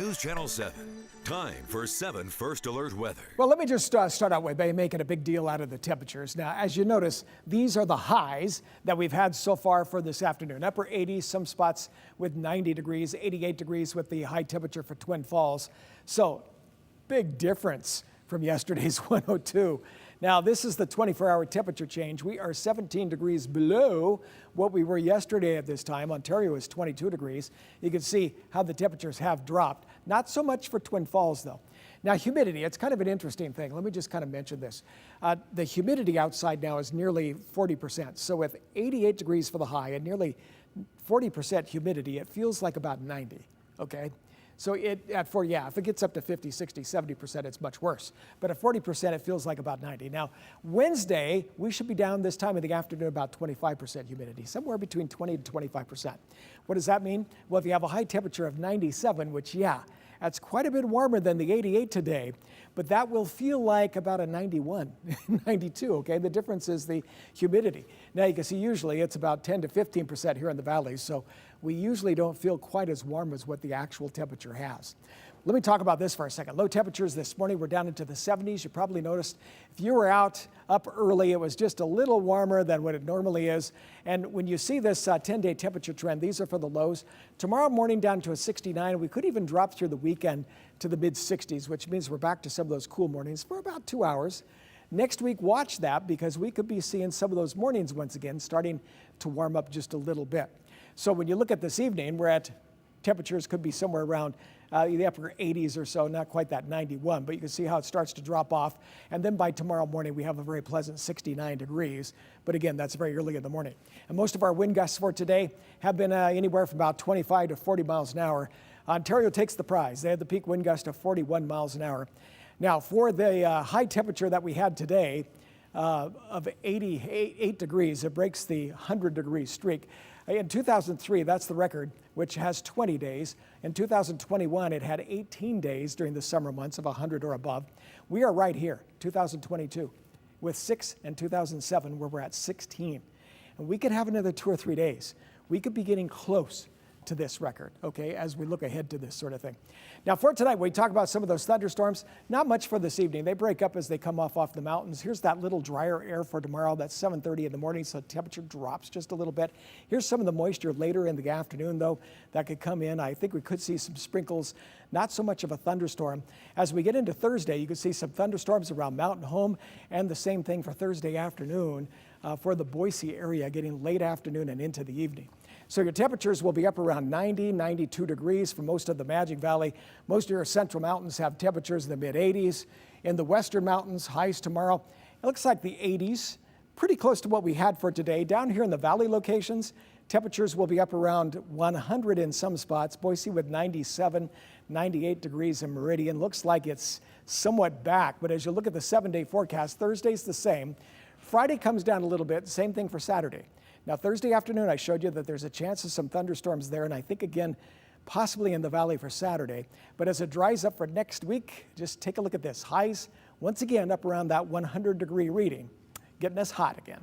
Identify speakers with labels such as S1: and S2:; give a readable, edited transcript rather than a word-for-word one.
S1: News Channel 7. Time for 7 First Alert weather.
S2: Well, let me just start out by making a big deal out of the temperatures. Now, as you notice, these are the highs that we've had so far for this afternoon. Upper 80s, some spots with 90 degrees, 88 degrees with the high temperature for Twin Falls. So, big difference from yesterday's 102. Now, this is the 24-hour temperature change. We are 17 degrees below what we were yesterday at this time. Ontario is 22 degrees. You can see how the temperatures have dropped. Not so much for Twin Falls, though. Now, humidity, it's kind of an interesting thing. Let me just kind of mention this. The humidity outside now is nearly 40%. So with 88 degrees for the high and nearly 40% humidity, it feels like about 90, okay? So if it gets up to 50, 60, 70%, it's much worse. But at 40%, it feels like about 90. Now, Wednesday, we should be down this time in the afternoon about 25% humidity, somewhere between 20 to 25%. What does that mean? Well, if you have a high temperature of 97, which, that's quite a bit warmer than the 88 today, but that will feel like about a 91, 92, okay? The difference is the humidity. Now you can see usually it's about 10 to 15% here in the valleys, so we usually don't feel quite as warm as what the actual temperature has. Let me talk about this for a second. Low temperatures this morning, we're down into the 70s. You probably noticed if you were out up early, it was just a little warmer than what it normally is. And when you see this 10-day temperature trend, these are for the lows. Tomorrow morning down to a 69. We could even drop through the weekend to the mid-60s, which means we're back to some of those cool mornings for about 2 hours. Next week, watch that because we could be seeing some of those mornings once again starting to warm up just a little bit. So when you look at this evening, we're at temperatures could be somewhere around the upper 80s or so, not quite that 91, but you can see how it starts to drop off. And then by tomorrow morning, we have a very pleasant 69 degrees. But again, that's very early in the morning. And most of our wind gusts for today have been anywhere from about 25 to 40 miles an hour. Ontario takes the prize. They had the peak wind gust of 41 miles an hour. Now, for the high temperature that we had today of 88 degrees, it breaks the 100-degree streak. In 2003, that's the record, which has 20 days. In 2021, it had 18 days during the summer months of 100 or above. We are right here, 2022, with 6 and 2007, where we're at 16. And we could have another 2 or 3 days. We could be getting close to this record, okay, as we look ahead to this sort of thing. Now, for tonight, we talk about some of those thunderstorms. Not much for this evening. They break up as they come off the mountains. Here's that little drier air for tomorrow. That's 7:30 in the morning, so temperature drops just a little bit. Here's some of the moisture later in the afternoon, though, that could come in. I think we could see some sprinkles, not so much of a thunderstorm. As we get into Thursday, you can see some thunderstorms around Mountain Home, and the same thing for Thursday afternoon for the Boise area, getting late afternoon and into the evening. So your temperatures will be up around 90, 92 degrees for most of the Magic Valley. Most of your central mountains have temperatures in the mid-80s. In the western mountains, highs tomorrow, it looks like the 80s, pretty close to what we had for today. Down here in the valley locations, temperatures will be up around 100 in some spots. Boise with 97, 98 degrees in Meridian. Looks like it's somewhat back, but as you look at the 7-day forecast, Thursday's the same. Friday comes down a little bit, same thing for Saturday. Now, Thursday afternoon, I showed you that there's a chance of some thunderstorms there, and I think, again, possibly in the valley for Saturday. But as it dries up for next week, just take a look at this. Highs, once again, up around that 100-degree reading, getting us hot again.